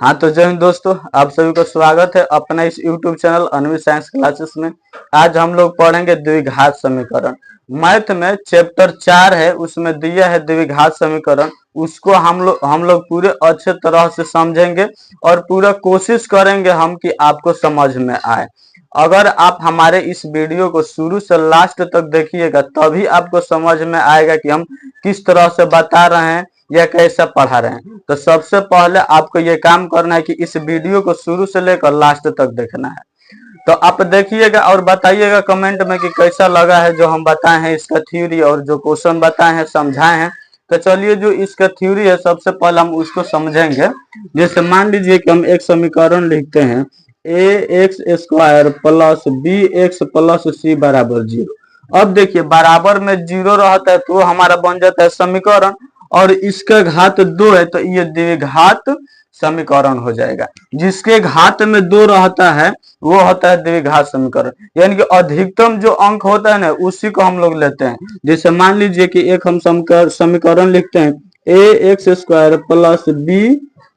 हाँ तो जय हिंद दोस्तों, आप सभी को स्वागत है अपना इस YouTube चैनल अनवी साइंस क्लासेस में। आज हम लोग पढ़ेंगे द्विघात समीकरण। मैथ में चैप्टर 4 है, उसमें दिया है द्विघात समीकरण। उसको हम लोग पूरे अच्छे तरह से समझेंगे और पूरा कोशिश करेंगे हम कि आपको समझ में आए। अगर आप हमारे इस वीडियो को शुरू से लास्ट तक देखिएगा तभी आपको समझ में आएगा कि हम किस तरह से बता रहे हैं या कैसा पढ़ा रहे हैं। तो सबसे पहले आपको ये काम करना है कि इस वीडियो को शुरू से लेकर लास्ट तक देखना है। तो आप देखिएगा और बताइएगा कमेंट में कि कैसा लगा है जो हम बताए हैं इसका थ्योरी और जो क्वेश्चन बताए हैं समझाए हैं। तो चलिए, जो इसका थ्योरी है सबसे पहले हम उसको समझेंगे। जैसे मान लीजिए कि हम एक समीकरण लिखते हैं A X square plus B X plus C बराबर 0। अब देखिए बराबर में 0 रहता है तो हमारा बन जाता है समीकरण, और इसका घात 2 है तो ये द्विघात समीकरण हो जाएगा। जिसके घात में 2 रहता है वो होता है द्विघात समीकरण, यानी कि अधिकतम जो अंक होता है ना उसी को हम लोग लेते हैं। जैसे मान लीजिए कि एक हम समीकरण लिखते हैं A X square plus B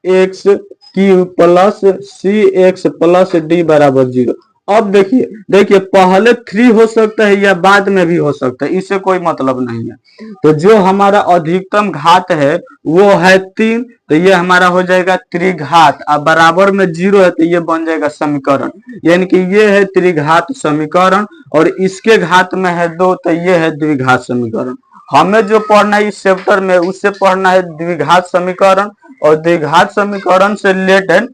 X cube plus C X plus D बराबर 0। अब देखिए पहले 3 हो सकता है या बाद में भी हो सकता है, इससे कोई मतलब नहीं है। तो जो हमारा अधिकतम घात है वो है 3, तो ये हमारा हो जाएगा त्रिघात। अब बराबर में 0 है तो ये बन जाएगा समीकरण, यानी कि ये है त्रिघात समीकरण। और इसके घात में है 2 तो ये है द्विघात समीकरण। हमें जो पढ़ना है इस चैप्टर में उससे पढ़ना है द्विघात समीकरण, और द्विघात समीकरण से रिलेटेड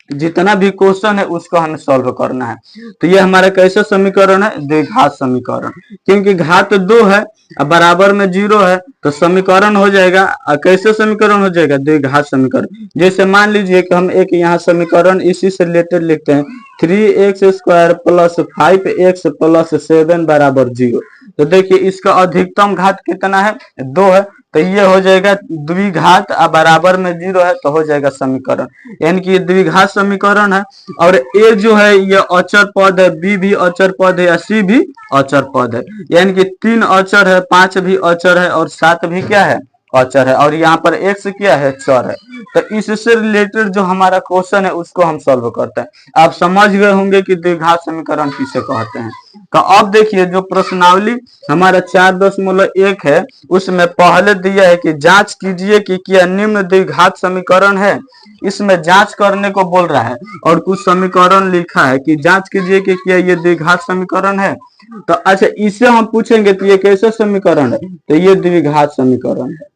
जितना भी क्वेश्चन है उसको हमें सॉल्व करना है। तो ये हमारा कैसा समीकरण है? द्विघात समीकरण। क्योंकि घात 2 है और बराबर में 0 है तो समीकरण हो जाएगा। कैसे समीकरण हो जाएगा? द्विघात समीकरण। जैसे मान लीजिए कि हम एक यहाँ समीकरण इसी से रिलेटेड लिखते हैं 3x square plus 5x plus 7 बराबर 0। तो देखिए इसका अधिकतम घात कितना है? 2 है, तो ये हो जाएगा द्विघात और बराबर में 0 है तो हो जाएगा समीकरण, यानी कि द्विघात समीकरण है। और ए जो है ये अचर पद है, बी भी अचर पद है, या सी भी अचर पद है, यानी कि 3 अचर है, 5 भी अचर है और 7 भी क्या है? अचर है। और यहाँ पर एक्स क्या है? चर है। तो इससे रिलेटेड जो हमारा क्वेश्चन है उसको हम सॉल्व करते हैं। आप समझ गए होंगे कि द्विघात समीकरण किसे कहते हैं। तो अब देखिए जो प्रश्नावली हमारा 4.1 है उसमें पहले दिया है कि जांच कीजिए कि क्या निम्न द्विघात समीकरण है। इसमें जांच करने को बोल रहा है और कुछ समीकरण लिखा है कि जांच कीजिए कि क्या ये द्विघात समीकरण है। तो अच्छा, इससे हम पूछेंगे तो ये कैसा समीकरण है? तो ये द्विघात समीकरण है,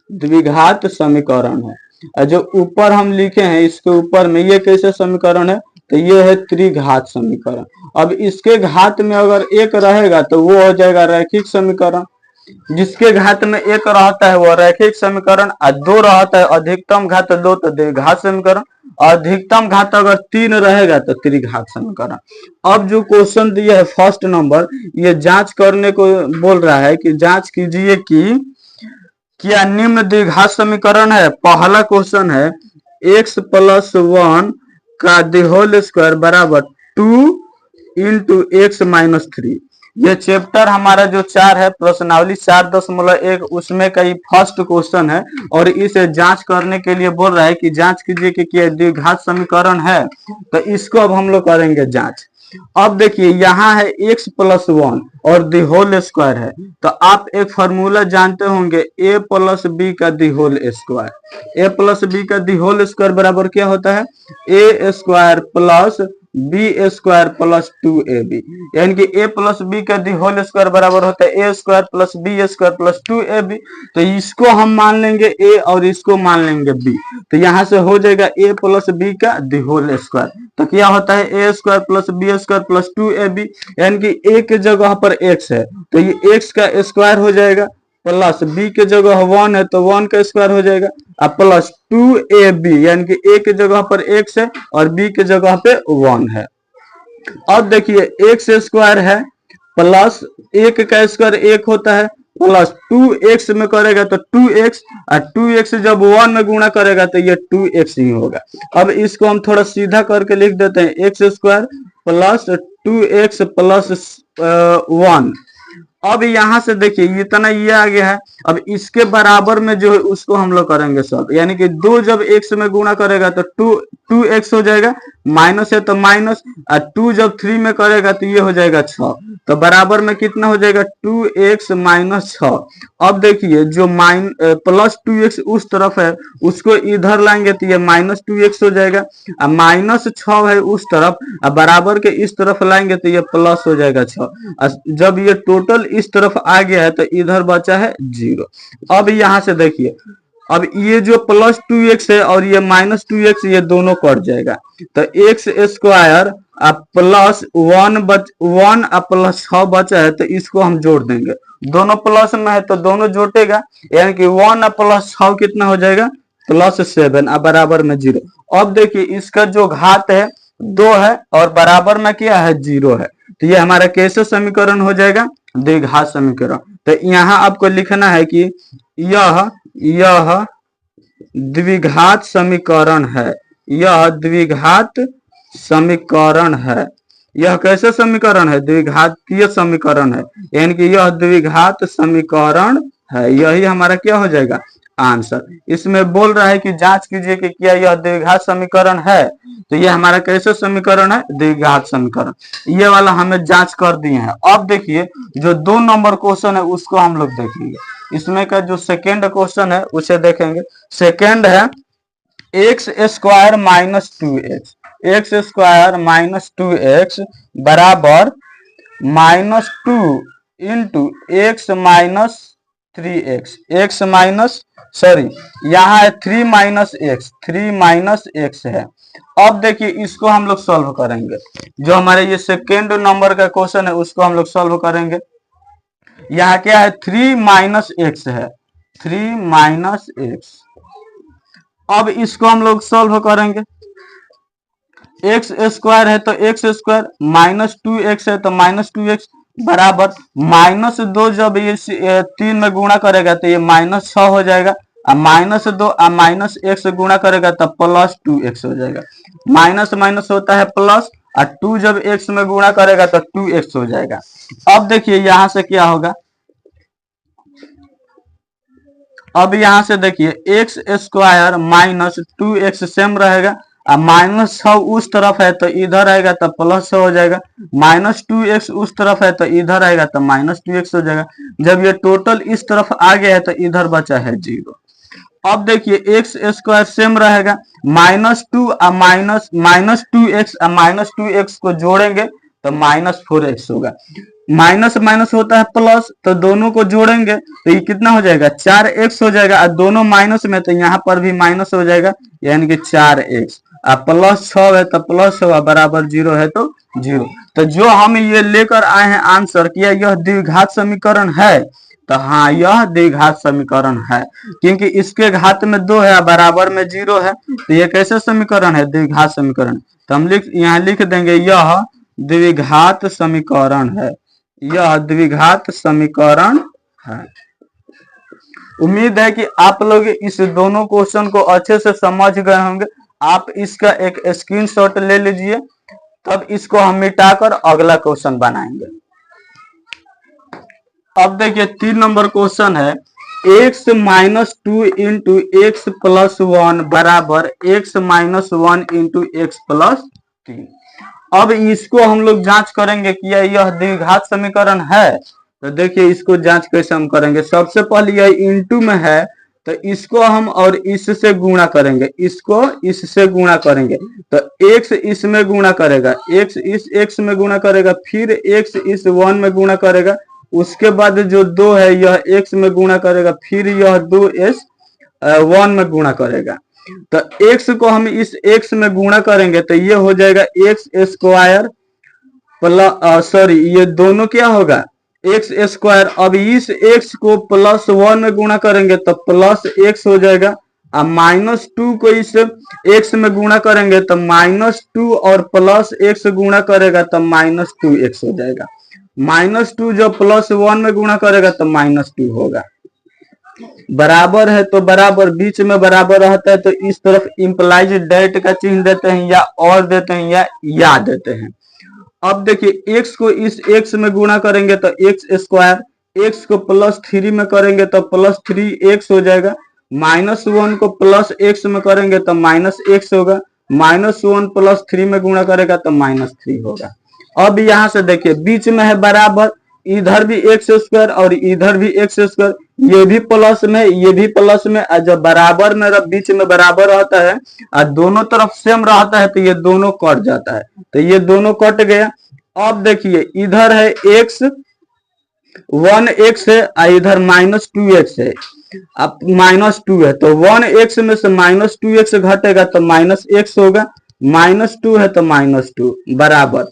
द्विघात समीकरण है। और जो ऊपर हम लिखे हैं इसके ऊपर में ये कैसे समीकरण है? तो ये है त्रिघात समीकरण। अब इसके घात में अगर 1 रहेगा तो वो हो जाएगा रैखिक समीकरण। जिसके घात में 1 रहता है वो रैखिक समीकरण, और 2 रहता है अधिकतम घात 2 तो द्विघात समीकरण, अधिकतम घात अगर 3 रहेगा तो त्रिघात समीकरण। अब जो क्वेश्चन दिया है फर्स्ट नंबर, ये जांच करने को बोल रहा है कि जांच कीजिए कि क्या निम्न द्विघात समीकरण है। पहला क्वेश्चन है x प्लस 1 का होल स्क्वायर बराबर 2 इंटू एक्स माइनस 3। ये चैप्टर हमारा जो 4 है प्रश्नावली 4.1 उसमें का फर्स्ट क्वेश्चन है, और इसे जांच करने के लिए बोल रहा है कि जांच कीजिए कि क्या द्विघात समीकरण है। तो इसको अब हम लोग करेंगे जांच। अब देखिए यहाँ है x प्लस 1 और दी होल स्क्वायर है, तो आप एक फॉर्मूला जानते होंगे ए प्लस बी का the whole square. A plus B का दी होल स्क्वायर बराबर क्या होता है? A square plus B square plus 2ab, यानी कि ए प्लस बी का दी होल स्क्वायर बराबर होता है A square plus B square plus 2ab। तो इसको हम मान लेंगे ए और इसको मान लेंगे बी, तो यहाँ से हो जाएगा ए प्लस बी का दी होल स्क्वायर। तो क्या होता है? A square plus B square plus 2ab, यानी कि ए के जगह पर x है तो ये x का स्क्वायर हो जाएगा, प्लस b के जगह 1 है तो 1 का स्क्वायर हो जाएगा, और प्लस 2ab, यानी कि a के जगह पर x है और b के जगह पे 1 है। अब देखिए x स्क्वायर है प्लस 1 का स्क्वायर 1 होता है, प्लस 2x में करेगा तो 2x, और 2x जब 1 में गुणा करेगा तो ये 2x ही होगा। अब इसको हम थोड़ा सीधा करके लिख देते हैं x square plus 2x plus 1। अब यहाँ से देखिए इतना ये आ गया है। अब इसके बराबर में जो है उसको हम लोग करेंगे सॉल्व, यानी कि 2 जब x में गुणा करेगा तो 2x हो जाएगा, माइनस है तो माइनस, और 2 जब 3 में करेगा तो ये हो जाएगा 6। तो बराबर में कितना हो जाएगा 2x माइनस 6। अब देखिए जो प्लस 2x उस तरफ है उसको इधर लाएंगे तो ये माइनस 2x हो जाएगा, और माइनस 6 है उस तरफ, और बराबर के इस तरफ लाएंगे तो ये प्लस हो जाएगा 6। जब ये टोटल इस तरफ आ गया है तो इधर बचा है 0। अब यहां से देखिए, अब ये जो प्लस 2x है और ये माइनस 2x ये दोनों कट जाएगा, तो एक्स स्क्वायर प्लस 1 प्लस 6 बचा है तो इसको हम जोड़ देंगे। दोनों प्लस में है तो दोनों जोड़ेगा, यानी कि 1 प्लस 6 कितना हो जाएगा प्लस 7, अब बराबर में 0। अब देखिए इसका जो घात है 2 है और बराबर में क्या है 0 है, तो ये हमारा कैसे समीकरण हो जाएगा द्विघात समीकरण। तो यहाँ आपको लिखना है कि यह द्विघात समीकरण है, यह द्विघात समीकरण है। यह कैसे समीकरण है द्विघातीय समीकरण है, यानी कि यह द्विघात समीकरण है। यही हमारा क्या हो जाएगा आंसर। इसमें बोल रहा है कि जांच कीजिए कि क्या यह द्विघात समीकरण है, तो ये हमारा कैसे समीकरण है द्विघात समीकरण। ये वाला हमें जांच कर दिए हैं। अब देखिए जो 2 नंबर क्वेश्चन है उसको हम लोग देखेंगे। इसमें का जो सेकेंड क्वेश्चन है उसे देखेंगे। सेकेंड है x square minus 2x, x square minus 2x बराबर minus 2 into x minus 3x, x minus sorry यहाँ है 3 माइनस एक्स है। अब देखिए इसको हम लोग सॉल्व करेंगे। जो हमारे ये सेकेंड नंबर का क्वेश्चन है उसको हम लोग सॉल्व करेंगे। यहाँ क्या है 3 माइनस एक्स है, 3 माइनस एक्स। अब इसको हम लोग सॉल्व करेंगे। एक्स स्क्वायर है तो एक्स स्क्वायर, माइनस 2x है तो माइनस 2x बराबर माइनस 2 जब ये 3 में गुणा करेगा तो ये माइनस 6 हो जाएगा, और माइनस 2 और माइनस x गुणा करेगा तब प्लस 2x हो जाएगा। माइनस माइनस होता है प्लस, और 2 जब x में गुणा करेगा तो 2x हो जाएगा। अब देखिए यहां से क्या होगा, अब यहां से देखिए x square minus 2x same रहेगा, और माइनस 6 उस तरफ है तो इधर आएगा तो प्लस 6 हो जाएगा, माइनस 2x उस तरफ है तो इधर आएगा तो माइनस 2x हो जाएगा। जब ये टोटल इस तरफ आ गया है तो इधर बचा है 0। अब देखिए एक्स स्क्वायर सेम रहेगा, माइनस 2 और माइनस 2x और माइनस 2x को जोड़ेंगे तो माइनस 4x होगा। माइनस माइनस होता है प्लस, तो दोनों को जोड़ेंगे तो ये कितना हो जाएगा 4x हो जाएगा, और दोनों माइनस में तो यहाँ पर भी माइनस हो जाएगा, यानी कि 4x। अब प्लस 6 है तो प्लस 6 बराबर 0 है तो 0। तो जो हम ये लेकर आए हैं आंसर किया यह द्विघात समीकरण है, तो हाँ यह द्विघात समीकरण है, क्योंकि इसके घात में 2 है बराबर में 0 है, तो ये कैसे समीकरण है द्विघात समीकरण। तो हम यहाँ लिख देंगे यह द्विघात समीकरण है, यह द्विघात समीकरण है। उम्मीद है कि आप लोग इस दोनों क्वेश्चन को अच्छे से समझ गए होंगे। आप इसका एक स्क्रीनशॉट ले लीजिए, तब इसको हम मिटाकर अगला क्वेश्चन बनाएंगे। अब देखिए 3 नंबर क्वेश्चन है x minus 2 into x plus 1 बराबर x minus 1 into x plus 3। अब इसको हम लोग जांच करेंगे कि यह द्विघात समीकरण है। तो देखिए इसको जांच कैसे हम करेंगे। सबसे पहले यह इंटू में है तो इसको हम और इससे गुणा करेंगे, इसको इससे गुणा करेंगे तो x इसमें गुणा करेगा, x इस x में गुणा करेगा, फिर x इस 1 में गुणा करेगा, उसके बाद जो 2 है यह x में गुणा करेगा, फिर यह 2s 1 में गुणा करेगा। तो x को हम इस x में गुणा करेंगे तो ये हो जाएगा एक्स स्क्वायर प्लस सॉरी ये दोनों क्या होगा एक्स स्क्वायर। अब इस x को प्लस 1 में गुणा करेंगे तो प्लस x हो जाएगा, अब माइनस 2 को इस x में गुणा करेंगे तो माइनस 2 और प्लस x गुणा करेगा तो माइनस 2x हो जाएगा। माइनस 2 जब प्लस 1 में गुणा करेगा तो माइनस 2 होगा। बराबर है तो बराबर बीच में बराबर रहता है तो इस तरफ इंप्लाइज डेट का चिन्ह देते हैं, या और देते हैं या देते हैं। अब देखिए x को इस x में गुणा करेंगे तो एक्स स्क्वायर, एक्स को प्लस 3 में करेंगे तो प्लस 3x हो जाएगा। -1 को प्लस x में करेंगे तो -x होगा। -1 प्लस 3 में गुणा करेगा तो -3 होगा। अब यहां से देखिए बीच में है बराबर, इधर भी एक्स स्क्वायर और इधर भी एक्स स्क्वायर, ये भी प्लस में ये भी प्लस में, और जब बराबर में बीच में बराबर रहता है और दोनों तरफ सेम रहता है तो ये दोनों कट जाता है, तो ये दोनों कट गया। अब देखिए इधर है एक्स 1x है और इधर -2x है। अब -2 है तो 1x में से -2x घटेगा तो -x होगा। -2 है तो -2 बराबर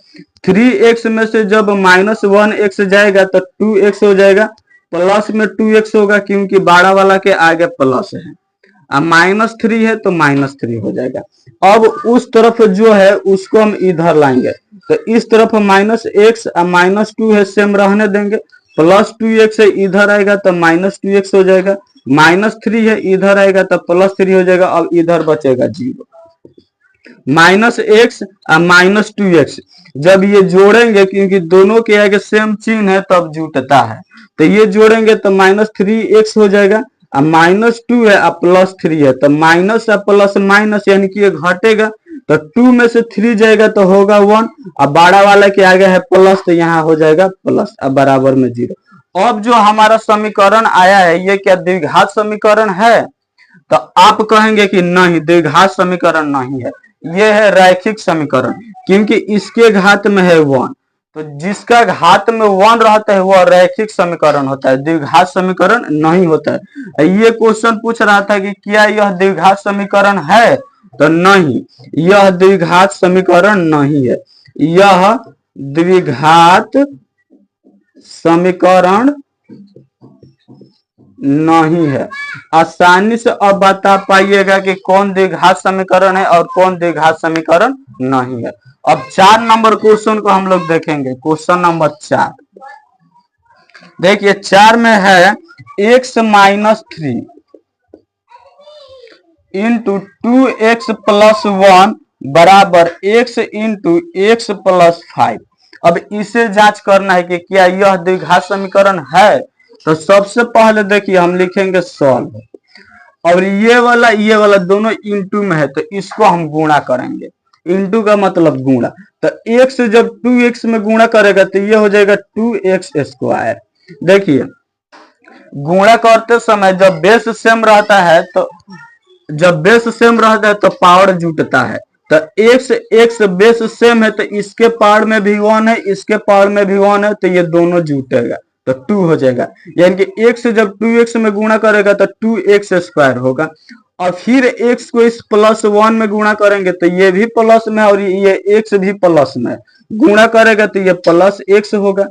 3x में से जब -1x जाएगा तो 2x हो जाएगा, प्लस में 2x होगा क्योंकि बड़ा वाला के आगे प्लस है। अब -3 है तो -3 हो जाएगा। अब उस तरफ जो है उसको हम इधर लाएंगे तो इस तरफ -x और -2 है सेम रहने देंगे, प्लस 2x है इधर आएगा तो -2x हो जाएगा। -3 है इधर आएगा तो +3 हो जाएगा। अब इधर बचेगा 0। -x और -2x जब ये जोड़ेंगे क्योंकि दोनों के आगे सेम चिन्ह है तब जुटता है, तो ये जोड़ेंगे तो -3x हो जाएगा और -2 है और +3 है तो माइनस और प्लस माइनस यानी कि ये घटेगा तो 2 में से 3 जाएगा तो होगा 1 और बड़ा वाला के आगे है प्लस तो यहाँ हो जाएगा प्लस और बराबर में 0। अब जो हमारा समीकरण आया है ये क्या द्विघात समीकरण है? तो आप कहेंगे कि नहीं द्विघात समीकरण नहीं है, ये है रैखिक समीकरण, क्योंकि इसके घात में है 1, तो जिसका घात में 1 रहता है वह रैखिक समीकरण होता है, द्विघात समीकरण नहीं होता है। ये क्वेश्चन पूछ रहा था कि क्या यह द्विघात समीकरण है, तो नहीं, यह द्विघात समीकरण नहीं है, यह द्विघात समीकरण नहीं है। आसानी से अब बता पाइएगा कि कौन द्विघात समीकरण है और कौन द्विघात समीकरण नहीं है। अब 4 नंबर क्वेश्चन को हम लोग देखेंगे। क्वेश्चन नंबर 4 देखिए, 4 में है x - 3 इंटू 2x + 1 बराबर x इंटू x + 5। अब इसे जांच करना है कि क्या यह द्विघात समीकरण है। तो सबसे पहले देखिए हम लिखेंगे सॉल्व, और ये वाला दोनों इंटू में है तो इसको हम गुणा करेंगे। इंटू का मतलब गुणा, तो x जब 2x में गुणा करेगा तो ये हो जाएगा 2x²। देखिए गुणा करते समय जब बेस सेम रहता है तो पावर जुटता है, तो x बेस सेम है तो इसके पावर में भी 1 है इसके पावर में भी 1 है तो ये दोनों जुटेगा तो 2 हो जाएगा। यानी कि x जब 2x में गुणा करेगा तो 2x² होगा, और फिर x को इस +1 में गुणा करेंगे तो ये भी प्लस में और ये x भी प्लस में, गुणा करेगा तो ये +x होगा।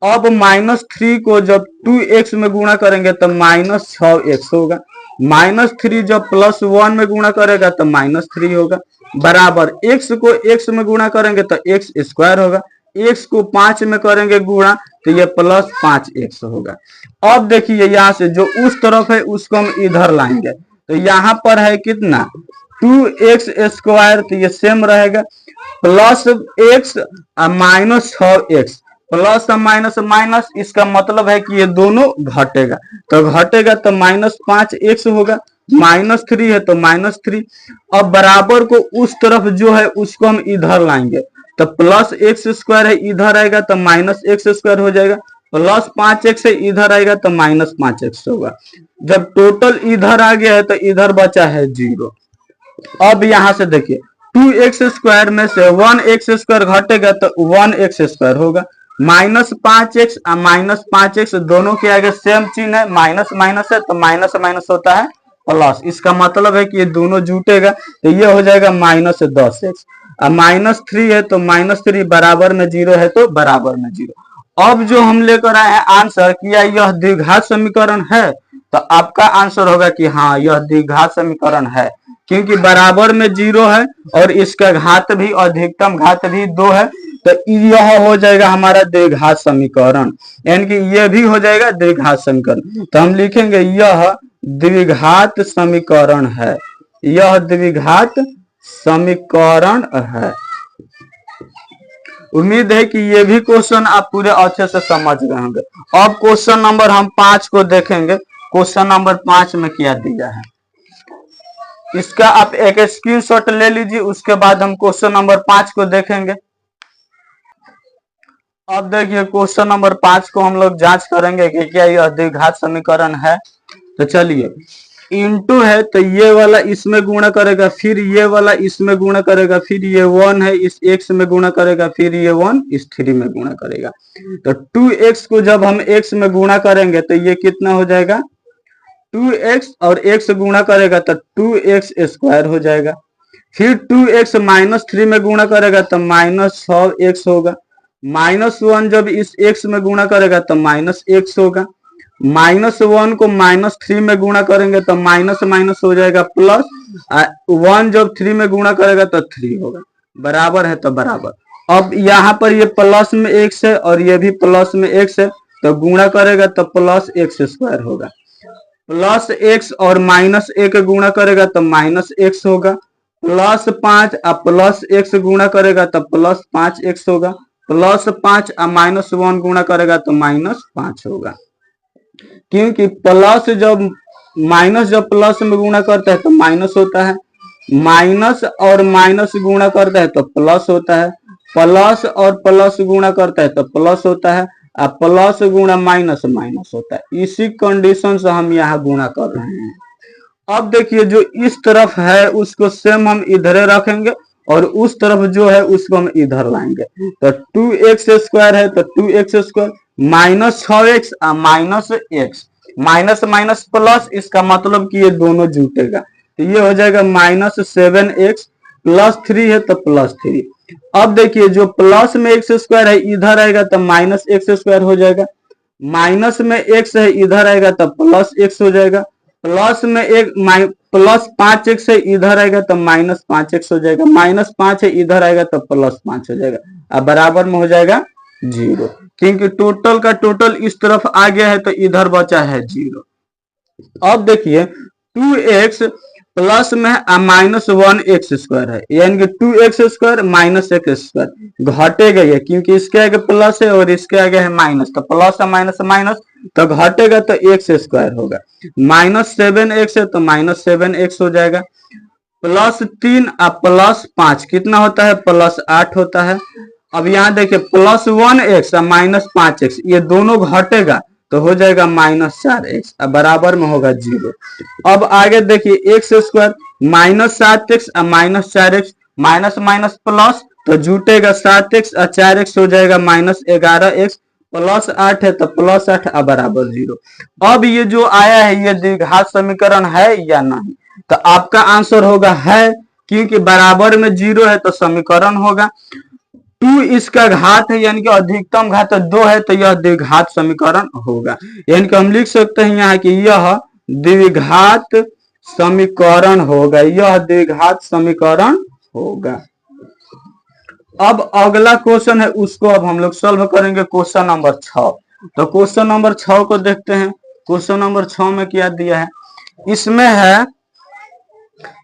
अब -3 को जब 2x में गुणा करेंगे तो -6x होगा, -3 जब +1 में गुणा करेगा तो -3 होगा, बराबर x को x में गुणा करेंगे तो x² होगा, x को 5 में करेंगे गुणा तो ये +5x होगा। अब देखिए यहाँ से जो उस तरफ है उसको हम इधर लाएंगे, तो यहाँ पर है कितना 2x² तो ये सेम रहेगा, +x -6x, प्लस और माइनस माइनस, इसका मतलब है कि ये दोनों घटेगा, तो घटेगा तो -5x होगा, -3 है तो -3। अब बराबर को उस तरफ जो है उसको हम इधर लाएंगे, तो +x² है इधर आएगा तो -x² हो जाएगा, +5x है इधर आएगा तो -5x होगा। जब टोटल इधर आ गया है तो इधर बचा है 0। अब यहां से देखिए 2x² में से 1x² घटेगा तो 1x² होगा, -5x और -5x दोनों के आगे सेम चिन्ह है, माइनस माइनस है तो माइनस माइनस होता है प्लस, इसका मतलब है कि ये दोनों जुटेगा तो ये हो जाएगा -10x, और -3 है तो -3 बराबर में 0 है तो बराबर में 0। अब जो हम लेकर आए हैं आंसर, किया यह द्विघात समीकरण है, तो आपका आंसर होगा कि हाँ यह द्विघात समीकरण है, क्योंकि बराबर में 0 है और इसका घात भी अधिकतम घात भी 2 है, तो यह हो जाएगा हमारा द्विघात समीकरण, यानी कि यह भी हो जाएगा द्विघात समीकरण। तो हम लिखेंगे यह द्विघात समीकरण है, यह द्विघात समीकरण है। उम्मीद है कि ये भी क्वेश्चन आप पूरे अच्छे से समझ गए होंगे। अब क्वेश्चन नंबर हम 5 को देखेंगे। क्वेश्चन नंबर 5 में क्या दिया है, इसका आप एक स्क्रीनशॉट ले लीजिए, उसके बाद हम क्वेश्चन नंबर 5 को देखेंगे। अब देखिए क्वेश्चन नंबर 5 को हम लोग जांच करेंगे कि क्या यह द्विघात समीकरण है। तो चलिए, इंटू है तो ये वाला इसमें गुणा करेगा, फिर ये वाला इसमें गुणा करेगा, फिर ये 1 है इस x में गुणा करेगा, फिर ये 1 इस 3 में गुणा करेगा। तो 2x को जब हम x में गुणा करेंगे तो ये कितना हो जाएगा, 2x और x गुणा करेगा तो 2x स्क्वायर हो जाएगा। फिर 2x माइनस 3 में गुणा करेगा तो माइनस 6x होगा। -1 जब इस x में गुणा करेगा तो माइनस x होगा। -1 को -3 में गुणा करेंगे तो माइनस माइनस हो जाएगा प्लस, 1 जब 3 में गुणा करेगा तो 3 होगा। बराबर है तो बराबर। अब यहाँ पर ये प्लस में x है और ये भी प्लस में x है, तो गुणा करेगा तो प्लस x स्क्वायर होगा। प्लस x और माइनस 1 गुणा करेगा तो माइनस x होगा। प्लस 5 और प्लस x गुणा करेगा तो प्लस 5x होगा। प्लस 5 और -1 गुणा करेगा तो -5 होगा। क्योंकि प्लस जब माइनस जब प्लस में गुणा करता है तो माइनस होता है, माइनस और माइनस गुणा करता है तो प्लस होता है, प्लस और प्लस गुणा करता है तो प्लस होता है, और प्लस गुणा माइनस माइनस होता है। इसी कंडीशन से हम यहाँ गुणा कर रहे हैं। अब देखिए जो इस तरफ है उसको सेम हम इधर रखेंगे और उस तरफ जो है उसको हम इधर लाएंगे। तो 2x स्क्वायर है तो 2x square, -6x minus x, minus minus plus, इसका मतलब कि ये दोनों जुटेगा तो ये हो जाएगा -7x प्लस 3 है तो +3। अब देखिए जो प्लस में x स्क्वायर है इधर आएगा तो -x स्क्वायर हो जाएगा, माइनस में x है इधर आएगा तो प्लस x हो जाएगा, प्लस में एक प्लस 5x है इधर आएगा तो -5x हो जाएगा, -5 है इधर आएगा तो +5 हो जाएगा, अब बराबर में हो जाएगा 0। क्योंकि टोटल का टोटल इस तरफ आ गया है तो इधर बचा है 0। अब देखिए 2x प्लस में -1x स्क्वायर है, यानी कि 2x square minus x square घटेगा ये, क्योंकि इसके आगे प्लस है और इसके आगे है माइनस, तो प्लस है माइनस माइनस तो घटेगा तो x स्क्वायर होगा। -7x है तो -7x हो जाएगा। प्लस 3 और प्लस 5 कितना होता है, +8 होता है। अब यहाँ देखिए +1x और -5x ये दोनों घटेगा तो हो जाएगा -4x, अब बराबर में होगा 0। अब आगे देखिए x स्क्वायर -7x और -4x, माइनस माइनस प्लस तो जुटेगा 7x और 4x हो जाएगा -11x, प्लस 8 है तो +8 और बराबर 0। अब ये जो आया है ये द्विघात समीकरण है या नहीं, तो आपका आंसर होगा है, क्योंकि बराबर में 0 है तो समीकरण होगा। 2 इसका घात है यानी कि अधिकतम घात 2 है तो यह द्विघात समीकरण होगा। यानी कि हम लिख सकते हैं यहाँ कि यह द्विघात समीकरण होगा, यह द्विघात समीकरण होगा। अब अगला क्वेश्चन है उसको अब हम लोग सॉल्व करेंगे, क्वेश्चन नंबर 6। तो क्वेश्चन नंबर 6 को देखते हैं। क्वेश्चन नंबर 6 में क्या दिया है, इसमें है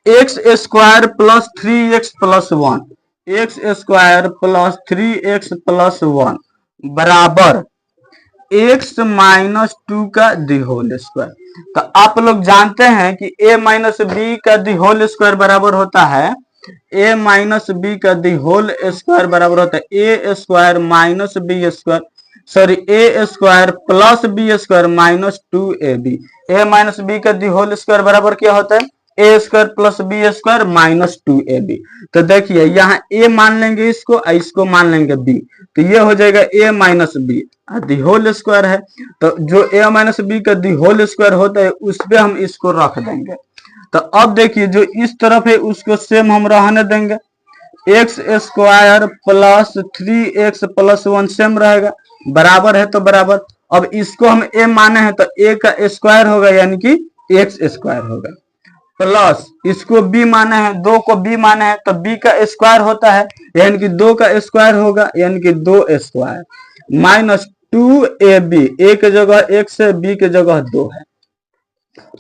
x square plus 3x plus 1, x square plus 3x plus 1 बराबर x माइनस 2 का दी होल स्क्वायर। तो आप लोग जानते हैं कि a माइनस बी का दी होल स्क्वायर बराबर होता है, a माइनस बी का दी होल स्क्वायर बराबर होता है a square minus b square, sorry a square plus B square minus 2ab। a minus b का दी होल स्क्वायर बराबर क्या होता है, a square plus B square minus 2ab। तो देखिए यहाँ a मान लेंगे इसको मान लेंगे b, तो ये हो जाएगा a minus b the whole square है। तो जो a माइनस बी का दी होल स्क्वायर होता है उस पे हम इसको रख देंगे। तो अब देखिए जो इस तरफ है उसको सेम हम रहने देंगे, x square plus 3x plus 1 same रहेगा, बराबर है तो बराबर। अब इसको हम a माने हैं तो a का स्क्वायर होगा यानी कि x स्क्वायर होगा, प्लस इसको b माने हैं, 2 को b माने हैं तो b का स्क्वायर होता है यानी कि 2 का स्क्वायर होगा यानी कि 2 स्क्वायर माइनस 2ab, a के जगह x है b के जगह 2 है।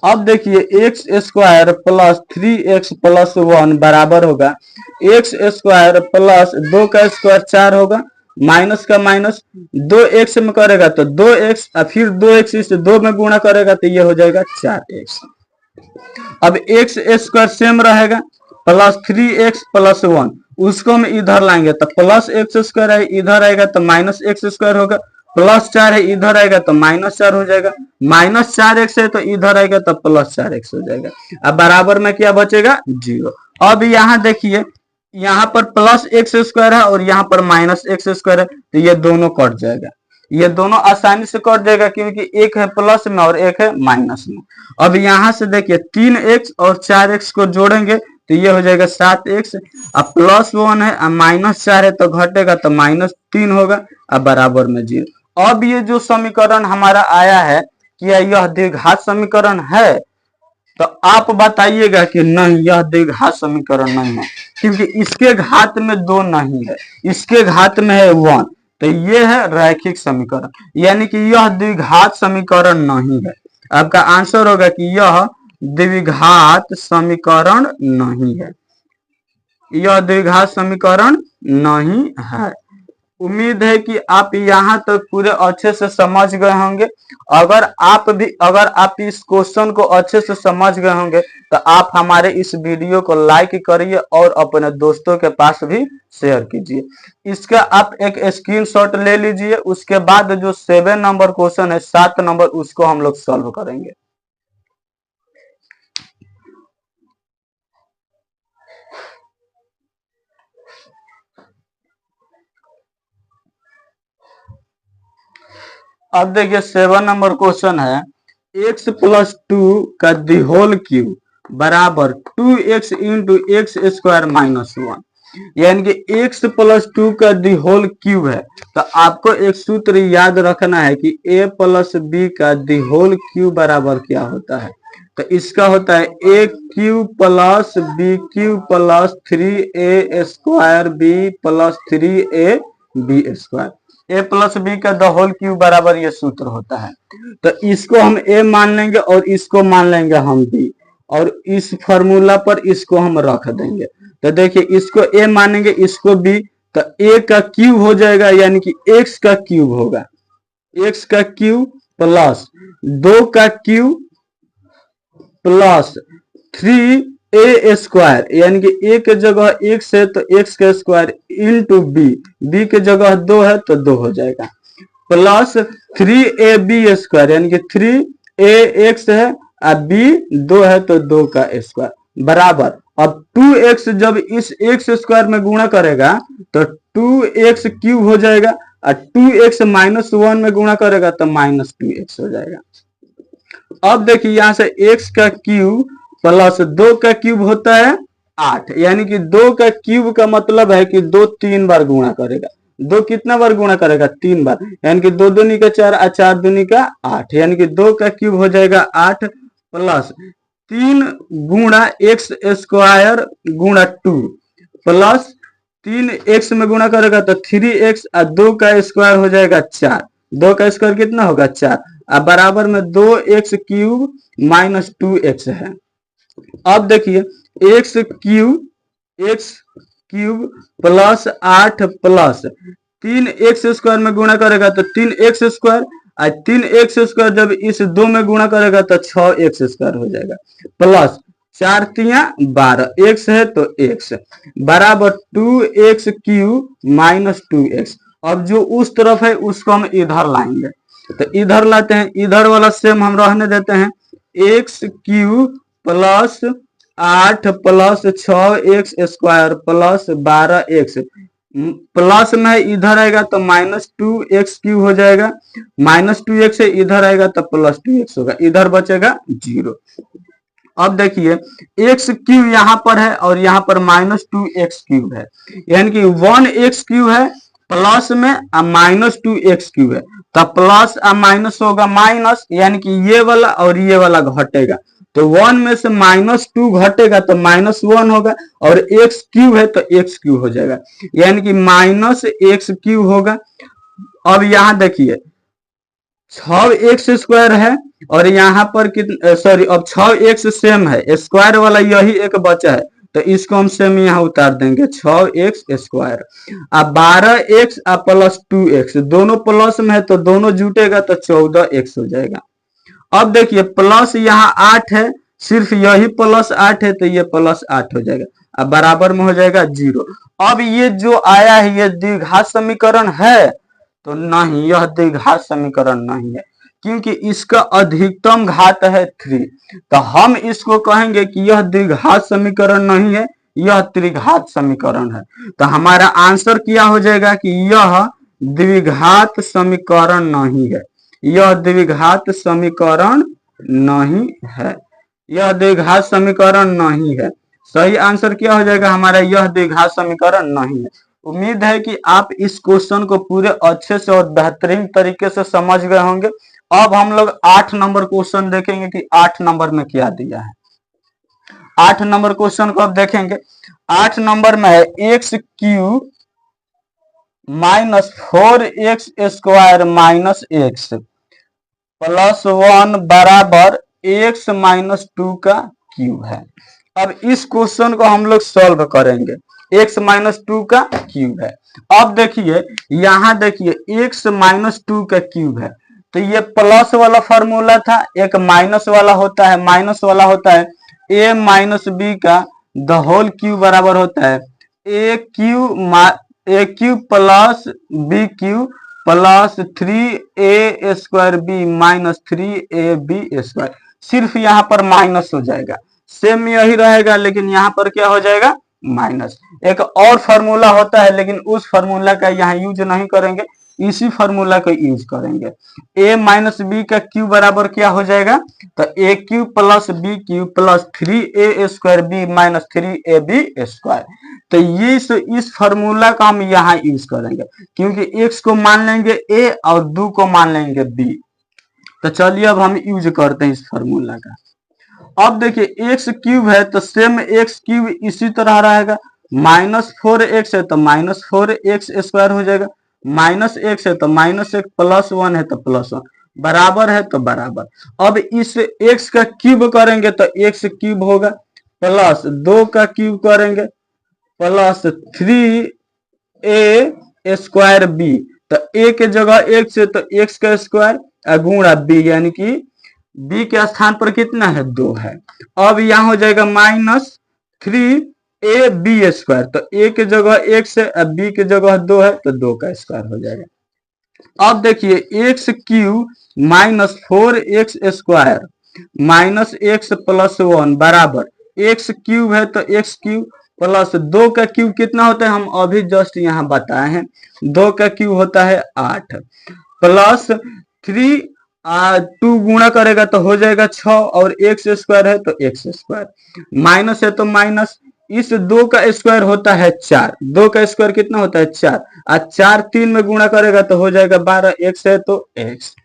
अब देखिए x square plus 3x plus 1 बराबर होगा x स्क्वायर प्लस 2 का स्क्वायर 4 होगा माइनस का माइनस, 2x में करेगा तो 2x, और फिर 2x इस 2 में गुणा करेगा तो ये हो जाएगा 4x। अब x स्क्वायर सेम रहेगा, प्लस 3x प्लस 1, उसको हम इधर लाएंगे तो प्लस एक्स स्क्वायर है, इधर आएगा तो माइनस एक्स स्क्वायर होगा, प्लस 4 है, इधर आएगा तो माइनस 4 हो जाएगा, माइनस 4x है तो इधर आएगा तो प्लस 4x हो जाएगा। अब बराबर में क्या बचेगा? 0। अब यहाँ देखिए, यहाँ पर प्लस एक्स स्क्वायर है और यहाँ पर माइनस एक्स स्क्वायर है, तो ये दोनों कट जाएगा, ये दोनों आसानी से कट जाएगा क्योंकि एक है प्लस में और एक है माइनस में। अब यहाँ से देखिए 3x और 4x को जोड़ेंगे तो ये हो जाएगा 7x, अब प्लस 1 है, अब माइनस 4 है तो घटेगा तो माइनस 3 होगा, अब बराबर में 0। अब ये जो समीकरण हमारा आया है, क्या यह द्विघात समीकरण है? तो आप बताइएगा कि नहीं, यह द्विघात समीकरण नहीं है, क्योंकि इसके घात में 2 नहीं है, इसके घात में है 1, तो ये है रैखिक समीकरण, यानी कि यह द्विघात समीकरण नहीं है। आपका आंसर होगा कि यह द्विघात समीकरण नहीं है, यह द्विघात समीकरण नहीं है। उम्मीद है कि आप यहाँ तक पूरे अच्छे से समझ गए होंगे। अगर आप इस क्वेश्चन को अच्छे से समझ गए होंगे तो आप हमारे इस वीडियो को लाइक करिए और अपने दोस्तों के पास भी शेयर कीजिए। इसका आप एक स्क्रीनशॉट ले लीजिए, उसके बाद जो 7 नंबर क्वेश्चन है, 7 नंबर, उसको हम लोग सॉल्व करेंगे। अब देखिए 7 नंबर क्वेश्चन है, x प्लस 2 का दी होल क्यूब बराबर 2x into x square minus 1, यानी कि x प्लस 2 का दी होल क्यूब है, तो आपको एक सूत्र याद रखना है कि a प्लस b का दी होल क्यूब बराबर क्या होता है। तो इसका होता है a cube plus b cube plus 3a square b plus 3ab square, a plus B का द होल क्यूब बराबर ये सूत्र होता है। तो इसको हम a मान लेंगे और इसको मान लेंगे हम b, और इस फॉर्मूला पर इसको हम रख देंगे। तो देखिए इसको a मानेंगे, इसको b, तो a का क्यूब हो जाएगा, यानी कि x का क्यूब होगा, x का क्यूब प्लस 2 का क्यूब प्लस 3a स्क्वायर, यानी कि a के जगह x है तो x का स्क्वायर इंटू b के जगह 2 है तो 2 हो जाएगा, प्लस 3ab स्क्वायर, यानी कि 3ax है और b 2 है तो 2 का स्क्वायर बराबर। अब 2x जब इस x स्क्वायर में गुणा करेगा तो 2x क्यूब हो जाएगा, और 2x माइनस 1 में गुणा करेगा तो माइनस 2x हो जाएगा। अब देखिए यहां से x का क्यूब प्लस 2 का क्यूब होता है 8, यानी कि 2 का क्यूब का मतलब है कि 2 3 बार गुणा करेगा, 2 कितना बार गुणा करेगा? 3 बार, यानी कि 2 दूनी का 4 और 4 दूनी का 8, यानी कि 2 का क्यूब हो जाएगा 8 प्लस 3 गुणा एक्स स्क्वायर गुणा 2 प्लस 3x में गुणा करेगा तो 3x और 2 का स्क्वायर हो जाएगा 4, 2 का स्क्वायर कितना होगा? 4, अब बराबर में 2x क्यूब माइनस 2x है। अब देखिए x cube plus 8 plus 3x square में गुणा करेगा तो 3x स्क्वायर, और 3x स्क्वायर जब इस 2 में गुणा करेगा तो 6x स्क्वायर हो जाएगा, प्लस 4 तिया 12, x है तो x बराबर 2x क्यूब माइनस 2x। अब जो उस तरफ है उसको हम इधर लाएंगे, तो इधर लाते हैं, इधर वाला सेम हम रहने देते हैं, x cube plus 8 plus 6x square plus 12x, plus में इधर आएगा तो माइनस 2x क्यूब हो जाएगा, माइनस 2x है, इधर आएगा तो प्लस 2x होगा, इधर बचेगा 0। अब देखिए x क्यूब यहाँ पर है और यहाँ पर माइनस 2x क्यूब है, यानी कि 1x क्यूब है प्लस में माइनस 2x क्यूब है, तो प्लस और माइनस होगा माइनस, यानी कि ये वाला और ये वाला घटेगा, तो 1 में से माइनस 2 घटेगा तो माइनस 1 होगा, और x क्यूब है तो x क्यूब हो जाएगा, यानी कि माइनस x क्यूब होगा। अब यहाँ देखिए 6x स्क्वायर है और यहाँ पर कितना, सॉरी, अब 6x सेम है, स्क्वायर वाला यही एक बचा है, तो इसको हम सेम यहाँ उतार देंगे 6x²। अब 12x प्लस 2x दोनों प्लस में है तो दोनों जुटेगा तो 14x हो जाएगा। अब देखिए प्लस यहाँ 8 है, सिर्फ यही प्लस 8 है तो ये प्लस 8 हो जाएगा। अब बराबर में हो जाएगा 0। अब ये जो आया है ये द्विघात समीकरण है तो नहीं, यह द्विघात समीकरण नहीं है क्योंकि इसका अधिकतम घात है 3। तो हम इसको कहेंगे कि यह द्विघात समीकरण नहीं है, यह त्रिघात समीकरण है। तो हमारा आंसर क्या हो जाएगा कि यह द्विघात समीकरण नहीं है, यह द्विघात समीकरण नहीं है, यह द्विघात समीकरण नहीं है। सही आंसर क्या हो जाएगा हमारा, यह द्विघात समीकरण नहीं है। उम्मीद है कि आप इस क्वेश्चन को पूरे अच्छे से और बेहतरीन तरीके से समझ गए होंगे। अब हम लोग 8 नंबर क्वेश्चन देखेंगे कि 8 नंबर में क्या दिया है। 8 नंबर क्वेश्चन को अब देखेंगे। 8 नंबर में है x³ -4x² minus x plus 1 बराबर x माइनस 2 का क्यूब है। अब इस क्वेश्चन को हम लोग सॉल्व करेंगे, x माइनस 2 का क्यूब है। अब देखिए यहाँ देखिए x माइनस 2 का क्यूब है तो ये प्लस वाला फॉर्मूला था, एक माइनस वाला होता है, माइनस वाला होता है a माइनस बी का द होल क्यूब बराबर होता है a cube plus b cube plus 3a² b minus 3ab²। सिर्फ यहाँ पर माइनस हो जाएगा, सेम यही रहेगा लेकिन यहाँ पर क्या हो जाएगा माइनस। एक और फार्मूला होता है लेकिन उस फार्मूला का यहाँ यूज नहीं करेंगे, इसी फार्मूला को यूज करेंगे। a माइनस बी का क्यूब बराबर क्या हो जाएगा तो a cube plus b cube plus 3a² b minus 3ab²। तो ये इस फार्मूला का हम यहाँ यूज करेंगे क्योंकि x को मान लेंगे a और 2 को मान लेंगे b। तो चलिए अब हम यूज करते हैं इस फार्मूला का। अब देखिए x³ है तो सेम x³ इसी तरह रहेगा, -4x है तो -4x² हो जाएगा, माइनस x है तो -x प्लस 1 है तो प्लस 1 बराबर है तो बराबर। अब इस x का क्यूब करेंगे तो x³ होगा, प्लस 2 का क्यूब करेंगे प्लस 3a² b। तो a के जगह x है तो x का स्क्वायर गुणा b, यानी कि b के स्थान पर कितना है 2 है। अब यहाँ हो जाएगा -3ab²। तो a के जगह x है, b के जगह 2 है तो 2 का स्क्वायर हो जाएगा। अब देखिए x³ -4x² minus x plus 1 बराबर x³ है तो x³ प्लस 2 का क्यूब कितना होता है हम अभी जस्ट यहाँ बताए हैं, 2 का क्यूब होता है 8 प्लस 2 गुणा करेगा तो हो जाएगा 6 और x² है तो x², माइनस है तो माइनस, इस 2 का स्क्वायर होता है 4, 2 का स्क्वायर कितना होता है 4 और 4 3 में गुणा करेगा तो हो जाएगा 12, x है तो x।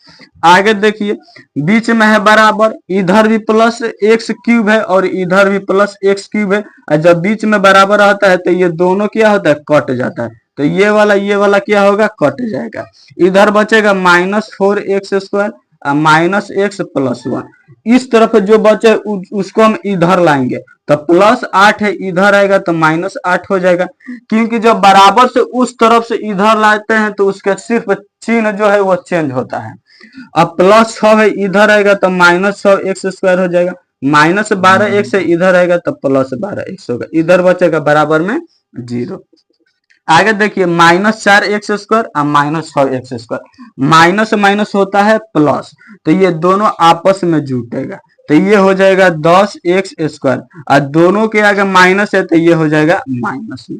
आगे देखिए बीच में है बराबर, इधर भी प्लस x³ है और इधर भी प्लस x³ है, और जब बीच में बराबर रहता है तो ये दोनों क्या होता है कट जाता है, तो ये वाला क्या होगा कट जाएगा। इधर बचेगा -4x² माइनस x प्लस 1। इस तरफ जो बचे उसको हम इधर लाएंगे तो प्लस 8 है, इधर आएगा तो -8 हो जाएगा, क्योंकि जब बराबर से उस तरफ से इधर लाते हैं तो उसके सिर्फ चिन्ह जो है वो चेंज होता है। अब प्लस 6 है, इधर आएगा तो -6x² हो जाएगा, -12x है, इधर आएगा तो प्लस 12x होगा, इधर बचेगा बराबर में 0। आगे देखिए -4x² और -6x², माइनस माइनस होता है प्लस, तो ये दोनों आपस में जुटेगा तो ये हो जाएगा 10x² और दोनों के आगे माइनस है तो ये हो जाएगा माइनस में,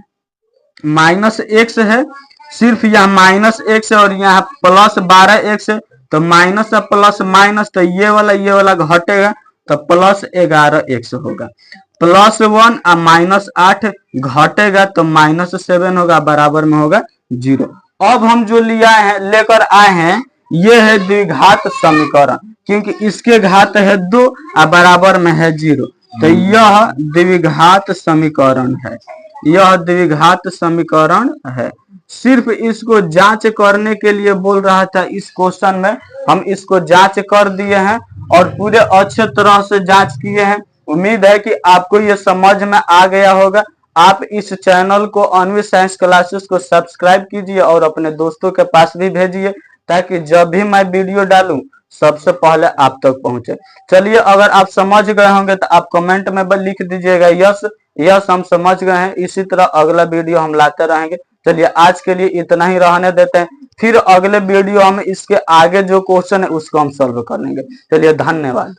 -x है, सिर्फ यहाँ -x है और यहाँ प्लस 12x है तो माइनस प्लस माइनस, तो ये वाला घटेगा तो प्लस 11x होगा, प्लस 1 और -8 घटेगा तो -7 होगा, बराबर में होगा 0। अब हम जो लेकर आए हैं ये है द्विघात समीकरण, क्योंकि इसके घात है 2 और बराबर में है 0, तो यह द्विघात समीकरण है, यह द्विघात समीकरण है। सिर्फ इसको जांच करने के लिए बोल रहा था, इस क्वेश्चन में हम इसको जांच कर दिए हैं और पूरे अच्छे तरह से जांच किए हैं। उम्मीद है कि आपको ये समझ में आ गया होगा। आप इस चैनल को अन्वी साइंस क्लासेस को सब्सक्राइब कीजिए और अपने दोस्तों के पास भी भेजिए, ताकि जब भी मैं वीडियो डालूं सबसे पहले आप तक पहुंचे। चलिए, अगर आप समझ गए होंगे तो आप कमेंट में लिख दीजिएगा यस, यस हम समझ गए हैं। इसी तरह अगला वीडियो हम लाते रहेंगे। चलिए, आज के लिए इतना ही रहने देते हैं, फिर अगले वीडियो हम इसके आगे जो क्वेश्चन है उसको हम सॉल्व कर लेंगे। चलिए, धन्यवाद।